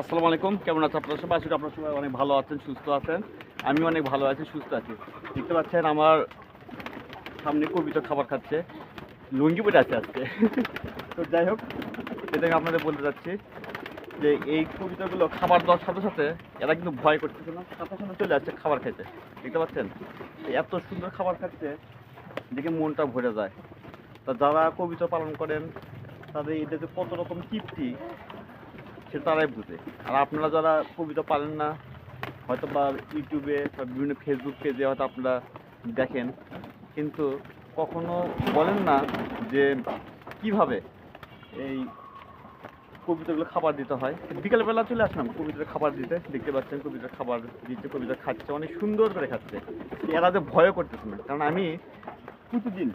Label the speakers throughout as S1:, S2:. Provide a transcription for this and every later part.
S1: আসসালামু আলাইকুম, কেমন আছেন আপনারা সবাই? আসলে আপনারা সবাই অনেক ভালো আছেন, সুস্থ আছেন। আমি অনেক ভালো আছি, সুস্থ আছি। দেখতে পাচ্ছেন আমার সামনে কবিতা খাবার খাচ্ছে, লুঙ্গি পরে আছে আজকে। তো যাই হোক, এটাকে আপনাদের বলতে চাচ্ছি যে এই কবিতাগুলো খাবার দেওয়ার সাথে সাথে এরা কিন্তু ভয় করতেছে না, সাথে সাথে চলে আসছে খাবার খাইতে। দেখতে পাচ্ছেন এত সুন্দর খাবার খাচ্ছে, দেখে মনটা ভরে যায়। তা যারা কবিতা পালন করেন তাদের এদের যে কত রকম তৃপ্তি সে তারাই বুঝে। আর আপনারা যারা কবিতা পারেন না, হয়তো বা ইউটিউবে বা বিভিন্ন ফেসবুক পেজে হয়তো আপনারা দেখেন, কিন্তু কখনো বলেন না যে কিভাবে এই কবিতাগুলো খাবার দিতে হয়। বিকেলবেলা চলে আসলাম কবিতার খাবার দিতে, দেখতে পাচ্ছেন কবিতার খাবার দিচ্ছে, কবিতা খাচ্ছে, অনেক সুন্দর করে খাচ্ছে। এরা যে ভয়ও করতেছে না, কারণ আমি প্রতিদিন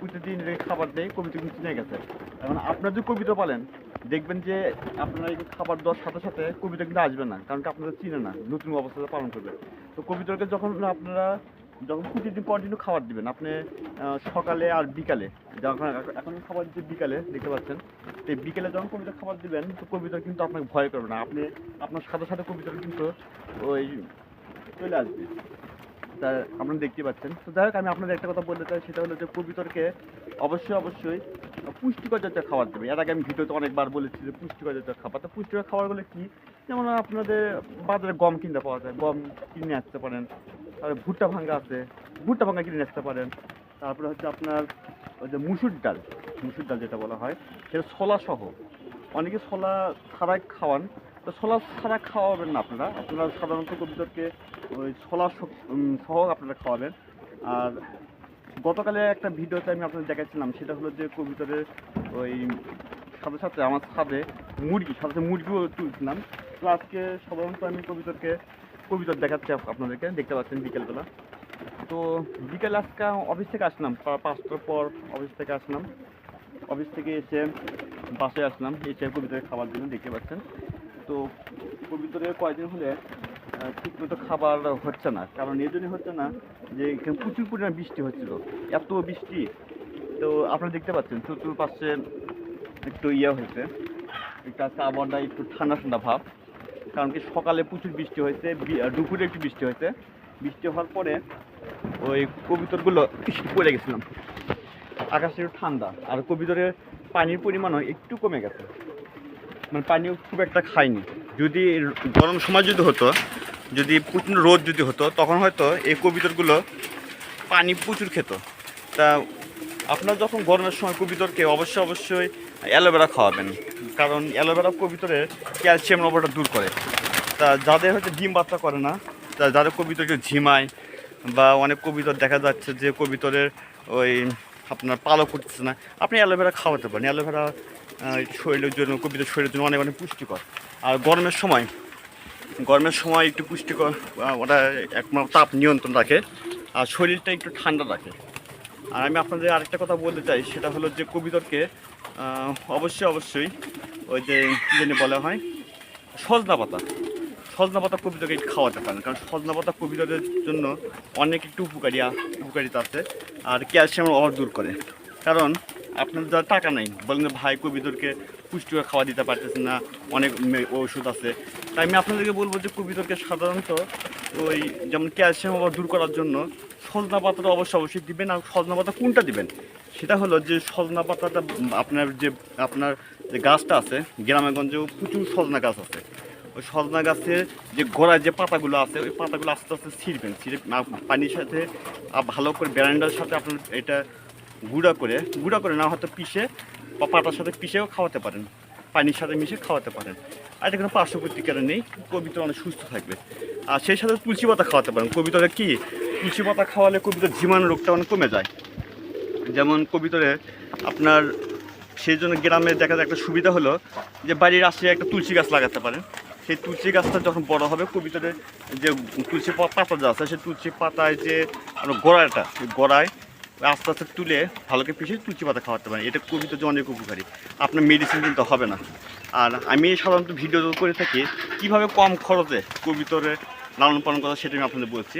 S1: প্রতিদিন খাবার দেয়, কবিতা কিন্তু চিনে গেছে। এখন আপনার যে কবিতা বলেন, দেখবেন যে আপনারা এই খাবার দেওয়ার সাথে সাথে কবিতা কিন্তু আসবে না, কারণ কি আপনারা চিনে না, নতুন অবস্থাতে পালন করবে। তো কবিতাকে যখন আপনারা প্রতিদিন কন্টিনিউ খাবার দিবেন, আপনি সকালে আর বিকালে, যখন এখন খাবার দিচ্ছে বিকালে, দেখতে পাচ্ছেন, তো বিকেলে যখন কবিতা খাবার দিবেন, তো কবিতা কিন্তু আপনাকে ভয় করবে না, আপনি আপনার সাথে সাথে কবিতাটা কিন্তু ওই চলে আসবে। তা আপনারা দেখতে পাচ্ছেন। তো যাই হোক, আমি আপনাদের একটা কথা বলতে চাই, সেটা হলো যে কবিতরকে অবশ্যই পুষ্টিকর জাতীয় খাবার দেবে। এর আগে আমি ভিডিওতে অনেকবার বলেছি যে পুষ্টিকর জাতীয় খাবার। তো পুষ্টিকর খাবারগুলো কি? যেমন আপনাদের বাজারে গম কিনতে পাওয়া যায়, গম কিনে আসতে পারেন। তারপরে ভুট্টা ভাঙ্গা আছে, ভুট্টা ভাঙ্গা কিনে আসতে পারেন। তারপরে হচ্ছে আপনার ওই যে মুসুর ডাল যেটা বলা হয়, সেটা ছোলা সহ। অনেকে ছোলা ছাড়াই খাওয়ান, তো ছোলা ছাড়া খাওয়াবেন না আপনারা। আপনারা সাধারণত কবিতরকে ওই ছোলা সহ আপনারা খাওয়াবেন। আর গতকালে একটা ভিডিওতে আমি আপনাদের দেখাচ্ছিলাম, সেটা হলো যে কবিতরের ওই সাথে সাথে আমার ছাদে মুরগিও তুলছিলাম। তো আজকে সাধারণত আমি কবিতর দেখাচ্ছি আপনাদেরকে, দেখতে পাচ্ছেন বিকেলবেলা। তো বিকেলে আজকে অফিস থেকে আসলাম, 5টার পর অফিস থেকে আসলাম। অফিস থেকে এসে বাসায় আসলাম, এসে কবিতরের খাবার জন্য, দেখতে পাচ্ছেন। তো কবিতরের কয়েকদিন হলে ঠিকমতো খাবার হচ্ছে না, কারণ এই জন্যই হচ্ছে না যে এখানে প্রচুর পরিমাণ বৃষ্টি হচ্ছিল, এত বৃষ্টি। তো আপনারা দেখতে পাচ্ছেন চতুর্পাশে একটু হয়েছে, একটু আজকে আবহাওয়াটা একটু ঠান্ডা ঠান্ডা ভাব। কারণ কি সকালে প্রচুর বৃষ্টি হয়েছে, দুপুরে একটু বৃষ্টি হয়েছে। বৃষ্টি হওয়ার পরে ওই কবিতরগুলো পড়ে গেছিলাম, আকাশে একটু ঠান্ডা, আর কবিতরের পানির পরিমাণও একটু কমে গেছে, মানে পানিও খুব একটা খায়নি। যদি গরম সময় যদি হতো, যদি প্রচণ্ড রোদ যদি হতো, তখন হয়তো এই কবিতরগুলো পানি প্রচুর খেত। তা আপনার যখন গরমের সময় কবিতরকে অবশ্যই অ্যালোভেরা খাওয়াবেন, কারণ অ্যালোভেরা কবিতরের ক্যালসিয়াম অভাবটা দূর করে। তা যাদের হয়তো ডিম বাচ্চা করে না, তা যাদের কবিতরকে ঝিমায়, বা অনেক কবিতর দেখা যাচ্ছে যে কবিতরের ওই আপনার পালক করতেছে না, আপনি অ্যালোভেরা খাওয়াতে পারেন। অ্যালোভেরা শরীরের জন্য, কবিতর শরীরের জন্য অনেক অনেক পুষ্টিকর। আর গরমের সময় একটু পুষ্টিকর, ওটা একমাত্র তাপ নিয়ন্ত্রণ রাখে, আর শরীরটা একটু ঠান্ডা রাখে। আর আমি আপনাদের আরেকটা কথা বলতে চাই, সেটা হলো যে কবিতরকে অবশ্যই ওই যে কী জানি বলা হয়, সজনা পাতা কবিতরকে একটু খাওয়াতে পারেন, কারণ সজনা পাতা কবিতরের জন্য অনেক একটু উপকারিতা আছে, আর ক্যালসিয়ামের অভাব দূর করে। কারণ আপনার যার টাকা নেই, বলেন ভাই কবিতরকে পুষ্টিকর খাওয়া দিতে পারতেছেন না, অনেক ওষুধ আছে, তাই আমি আপনাদেরকে বলবো যে কবিতরকে সাধারণত ওই যেমন ক্যালসিয়াম অভাব দূর করার জন্য সজনা পাতাটা অবশ্যই দিবেন। আর সজনা পাতা কোনটা দিবেন, সেটা হলো যে সজনা পাতাটা আপনার যে গাছটা আছে, গ্রামেগঞ্জেও প্রচুর সজনা গাছ আছে, ওই সজনা গাছের যে গোড়ায় যে পাতাগুলো আছে, ওই পাতাগুলো আস্তে আস্তে ছিঁড়বেন, পানির সাথে ভালো করে ব্যারেন্ডার সাথে আপনার এটা গুঁড়া করে না হয়তো পিষে বা পাতার সাথে পিষেও খাওয়াতে পারেন, পানির সাথে মিশে খাওয়াতে পারেন। আর এটা কোনো পার্শ্ব প্রতিক্রিয়া নেই, কবিতর অনেক সুস্থ থাকবে। আর সেই সাথে তুলসী পাতা খাওয়াতে পারেন। কবিতরে কি তুলসী পাতা খাওয়ালে কবিতর জীবাণু রোগটা অনেক কমে যায়। যেমন কবিতরে আপনার সেই জন্য গ্রামে দেখা যায় একটা সুবিধা হলো যে বাড়ির আশে একটা তুলসী গাছ লাগাতে পারেন। সেই তুলসী গাছটা যখন বড় হবে, কবিতরের যে তুলসী পাতা যা আছে, সেই তুলসী পাতায় যে গোড়ায় আস্তে আস্তে তুলে ভালোকে পিছিয়ে তুলসী পাতা খাওয়াতে পারেন। এটা কবিতর যে অনেক উপকারী, আপনার মেডিসিন কিন্তু হবে না। আর আমি সাধারণত ভিডিও করে থাকি কীভাবে কম খরচে কবিতরে লালন পালন করা, সেটা আমি আপনাদের বলছি।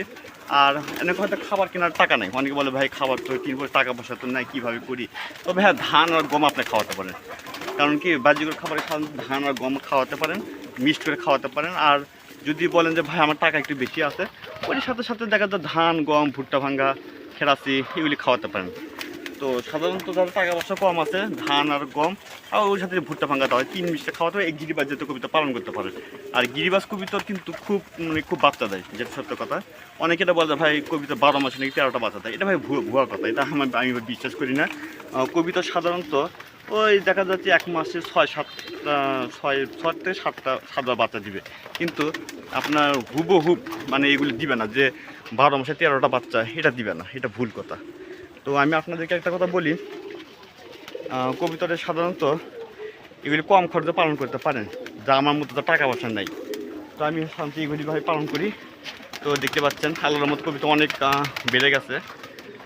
S1: আর এনেকে হয়তো খাবার কেনার টাকা নেই, অনেকে বলে ভাই খাবার তো কিনবো, টাকা পয়সা তো নাই, কীভাবে করি। তবে হ্যাঁ, ধান আর গম আপনি খাওয়াতে পারেন। কারণ কি বাজিকর খাবারে ধান আর গম খাওয়াতে পারেন, মিক্সড করে খাওয়াতে পারেন। আর যদি বলেন যে ভাই আমার টাকা একটু বেশি আছে, ওই সাথে সাথে দেখা যায় ধান, গম, ভুট্টা ভাঙ্গা, খেরাচি এগুলি খাওয়াতে পারেন। তো সাধারণত যাদের টাকা পয়সা কম আছে, ধান আর গম আর ওর সাথে ভুট্টা ভাঙ্গা দেওয়া হয়, 3 মিশে খাওয়াতে হয়। এই গিরিবাজ জাতীয় কবিতা পালন করতে পারে। আর গিরিবাজ কবিতর কিন্তু খুব বাচ্চা দেয়, যেটা সত্য কথা। অনেকে এটা বলে ভাই কবিতা 12 মাসে নাকি 13টা বাচ্চা দেয়, এটা ভাই ভুয়া কথা, এটা আমি বিশ্বাস করি না। কবিতা সাধারণত ওই দেখা যাচ্ছে 1 মাসে 6 থেকে 7টা বাচ্চা দিবে, কিন্তু আপনার হুবহুব মানে এগুলি দিবে না যে 12 মাসে 13টা বাচ্চা, এটা দিবে না, এটা ভুল কথা। তো আমি আপনাদেরকে একটা কথা বলি, কবিতরে সাধারণত এগুলি কম খরচে পালন করতে পারেন, যা আমার মতো টাকা পয়সা নেই। তো আমি সাধারণত এগুলিভাবে পালন করি। তো দেখতে পাচ্ছেন আল্লাহর মতো কবিতা অনেক বেড়ে গেছে।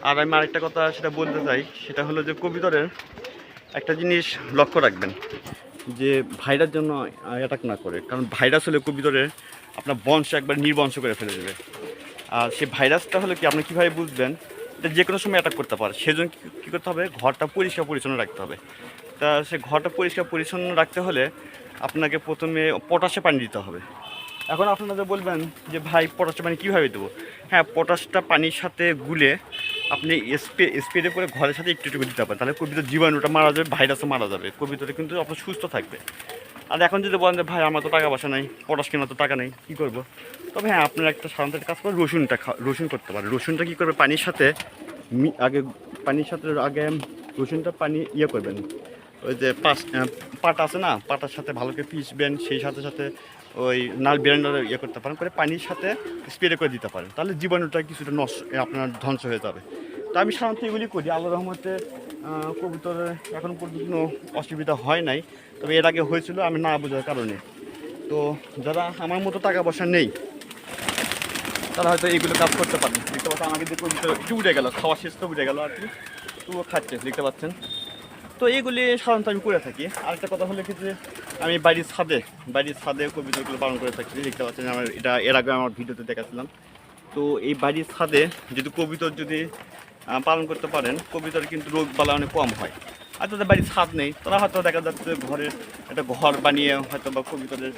S1: আর আমি আরেকটা কথা সেটা বলতে চাই, সেটা হলো যে কবিতরের একটা জিনিস লক্ষ্য রাখবেন, যে ভাইরাস জন্য অ্যাটাক না করে। কারণ ভাইরাস হলে কবিতরের আপনার বংশ একবার নির্বংশ করে ফেলে দেবে। আর সেই ভাইরাসটা হলো কি, আপনি কীভাবে বুঝবেন, এটা যে কোনো সময় অ্যাটাক করতে পারে। সেজন্য কী করতে হবে, ঘরটা পরিষ্কার পরিচ্ছন্ন রাখতে হবে। তা সে ঘরটা পরিষ্কার পরিচ্ছন্ন রাখতে হলে আপনাকে প্রথমে পটাশে পানি দিতে হবে। এখন আপনারা বলবেন যে ভাই পটাশে পানি কীভাবে দেবো? হ্যাঁ, পটাশটা পানির সাথে গুলে আপনি স্প্রে করে ঘরের সাথে একটু একটু দিতে পারেন, তাহলে কবিতার জীবাণুটা মারা যাবে, ভাইরাসও মারা যাবে, কবিতাটা কিন্তু আপনার সুস্থ থাকবে। আর এখন যদি বলেন যে ভাই আমার তো টাকা পয়সা নেই, পটাশ কেনার তো টাকা নেই, কী করবো? তবে হ্যাঁ, আপনার একটা সাধারণত কাজ করে রসুন করতে পারে। রসুনটা কী করবে, পানির সাথে আগে রসুনটা পানি করবেন, ওই যে পাটা আছে না, পাটার সাথে ভালো করে পিষবেন, সেই সাথে সাথে ওই নাল ব্লেন্ডার করতে পারেন, করে পানির সাথে স্প্রে করে দিতে পারেন, তাহলে জীবাণুটা কিছুটা নষ্ট আপনার ধ্বংস হয়ে যাবে। তো আমি সাধারণত এগুলি করি। আল্লাহর রহমতে কবুতরের এখন পর্যন্ত কোনো অসুবিধা হয় নাই, তবে এর আগে হয়েছিল আমি না বোঝার কারণে। তো যারা আমার মতো টাকা পয়সা নেই, তারা হয়তো এইগুলো কাজ করতে পারেন। দেখতে পাচ্ছেন আমাকে যে কবুতর একটু উঠে গেল, খাওয়া শেষ তো উঠে গেল আর কি, তবুও খাচ্ছে, দেখতে পাচ্ছেন। তো এইগুলি সাধারণত আমি করে থাকি। আরেকটা কথা হলো কি, যে আমি বাড়ির ছাদে কবিতাগুলো পালন করে থাকি। দেখতে পাচ্ছেন আমার এটা এর আগে আমার ভিডিওতে দেখাচ্ছিলাম। তো এই বাড়ির ছাদে যদি কবিতর পালন করতে পারেন, কবিতর কিন্তু রোগ বালা অনেক কম হয়। আর তাদের বাড়ির ছাদ নেই, তারা হয়তো দেখা যাচ্ছে ঘরের একটা ঘর বানিয়ে হয়তো বা কবিতরের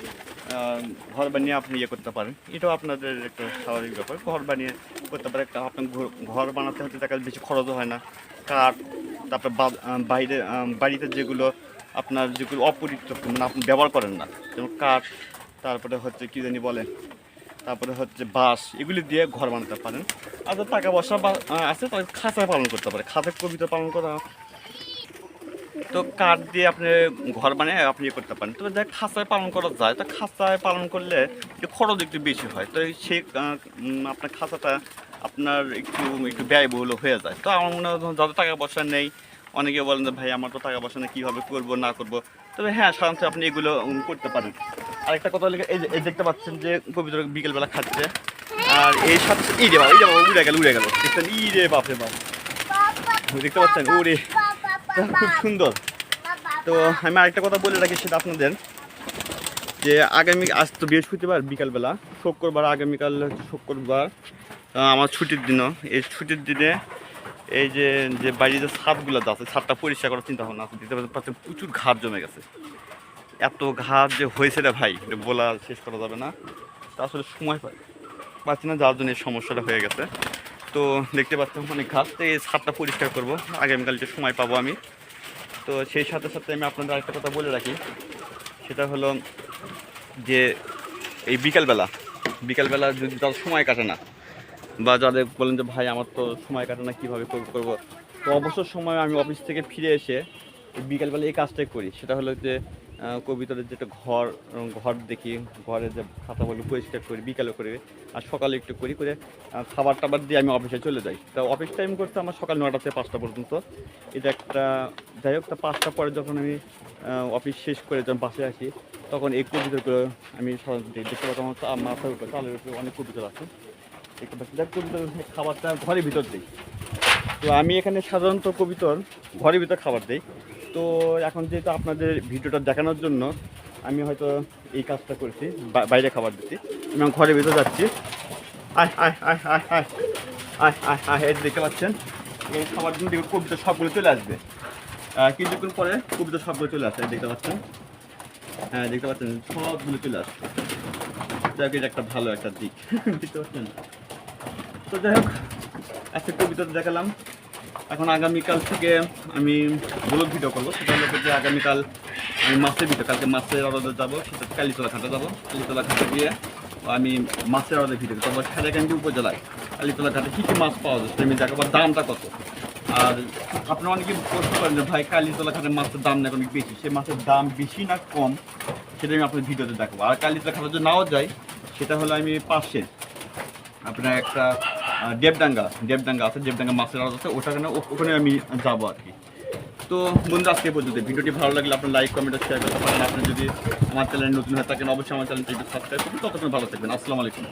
S1: ঘর বানিয়ে আপনি করতে পারেন। এটাও আপনাদের একটা স্বাভাবিক ব্যাপার, ঘর বানিয়ে করতে পারে। একটা আপনার ঘর বানাতে হতে দেখা বেশি খরচও হয় না। কাঠ, তারপরে বাড়িতে যেগুলো অপরিত্যক্ত মানে আপনি ব্যবহার করেন না, যেমন কাঠ, তারপরে হচ্ছে কী জানি বলে, তারপরে হচ্ছে বাঁশ, এগুলি দিয়ে ঘর বানাতে পারেন। আর তো টাকা পয়সা আছে তাহলে খাঁচায় পালন করতে পারে, খাঁচায় কবিতা পালন করা। তো কাঠ দিয়ে আপনি ঘর বানিয়ে আপনি করতে পারেন। তবে যাই খাঁচায় পালন করা যায়, তো খাঁচায় পালন করলে একটু খরচ একটু বেশি হয়। তো সেই আপনার খাঁচাটা আপনার একটু ব্যয়বহুল হয়ে যায়। তো আমার মনে হয় যত টাকা পয়সা নেই, অনেকে বলেন যে ভাই আমার তো টাকা পয়সা নেই, কীভাবে করবো না করবো। তবে হ্যাঁ, সাধারণত আপনি এগুলো করতে পারেন। আরেকটা কথা হলে এই দেখতে পাচ্ছেন যে কবিতা বিকেলবেলা খাচ্ছে, আর এই সাথে উড়ে গেল দেখছেন, রে বাপরে বাপ, দেখতে পাচ্ছেন ওরে, খুব সুন্দর। তো আমি আরেকটা কথা বলে রাখি, সেটা আপনাদের, যে আজ তো বৃহস্পতিবার বিকালবেলা, আগামীকাল শুক্রবার আমার ছুটির দিনও। এই ছুটির দিনে এই যে বাড়ির যে ছাদগুলো আছে, ছাদটা পরিষ্কার করার চিন্তা ভাবনা আছে। দেখতে পাচ্ছেন প্রচুর ঘাস জমে গেছে, এত ঘাস যে হয়েছে রে ভাই, বলা শেষ করা যাবে না। তা আসলে সময় পাচ্ছি না, যার জন্য এই সমস্যাটা হয়ে গেছে। তো দেখতে পাচ্ছেন অনেক ঘাস, তো এই ছাদটা পরিষ্কার করবো, আগামীকাল যে সময় পাবো আমি। তো সেই সাথে সাথে আমি আপনাদের আরেকটা কথা বলে রাখি, সেটা হলো যে এই বিকালবেলা যদি তাদের সময় কাটে না, বা যাদের বলেন যে ভাই আমার তো সময় কাটে না, কীভাবে করবো, তো অবসর সময় আমি অফিস থেকে ফিরে এসে বিকালবেলা এই কাজটাই করি। সেটা হলো যে কবিতরের যেটা ঘর দেখি, ঘরের যে খাতাগুলো পরিষ্কার করি বিকালে করে, আর সকালে একটু করে খাবার টাবার দিয়ে আমি অফিসে চলে যাই। তো অফিস টাইম করতে আমার সকাল 9টা থেকে 5টা পর্যন্ত। এটা একটা যাই হোক, তা 5টার পরে যখন আমি অফিস শেষ করে যখন বাসে আসি, তখন এই কবিতরগুলো আমি সাধারণত দেখতে পাচ্ছি আমার মাথার উপরে, চালের উপরে অনেক কবিতর আছে। দেখতে পাচ্ছি যাক, কবিতর খাবারটা ঘরের ভিতর দিই। তো আমি এখানে সাধারণত কবিতর ঘরের ভিতর খাবার দিই। তো এখন যেহেতু আপনাদের ভিডিওটা দেখানোর জন্য আমি হয়তো এই কাজটা করেছি, বাইরে খাবার দিচ্ছি। আমি ঘরের ভিতর যাচ্ছি, এই দেখতে পাচ্ছেন, এই খাবার জন্য কবিতর সবগুলো চলে আসবে। কিছুক্ষণ পরে কবিতা সবগুলো চলে আসে, দেখতে পাচ্ছেন। হ্যাঁ দেখতে পাচ্ছেন সবগুলো চলে আসে। যাই হোক, এটা একটা ভালো একটা দিক। দেখতে পাচ্ছেন। তো যাই হোক, আজকে কবিতা দেখালাম। এখন আগামীকাল থেকে আমি ব্লগ ভিডিও করবো। সেটা হলো যে আগামীকাল আমি মাছের ভিডিও, কালকে মাছের আড়তে যাবো, সেটা কালীতলা ঘাটে যাবো। কালীতলা ঘাটে গিয়ে আমি মাছের আড়তে ভিডিও করবো। তারপর সাজাকান্দি উপজেলায় কালীতলা ঘাটে কী কী মাছ পাওয়া যায় সেটা আমি দেখাবো, দামটা কত। আর আপনারা অনেকে প্রশ্ন করেন যে ভাই কালীতলা ঘাটের মাছের দাম না অনেক বেশি, সেই মাছের দাম বেশি না কম সেটা আমি আপনার ভিডিওতে দেখাবো। আর কালীতলা ঘাটে যদি নাও যাই, সেটা হলো আমি পাশে আপনার একটা দেবডাঙ্গা আছে, দেবডাঙ্গা মাছের আড়ত আছে, ওখানে আমি যাবো আর কি। তো বন্ধু, আজকে পর্যন্ত ভিডিওটি ভালো লাগলে আপনার লাইক কমেন্ট শেয়ার করতে পারেন। আপনি যদি আমার চ্যানেল নতুন হয়ে থাকেন, অবশ্যই আমার চ্যানেলটি একটু সাবস্ক্রাইব করুন। ততক্ষণ ভালো থাকবেন। আসসালামু আলাইকুম।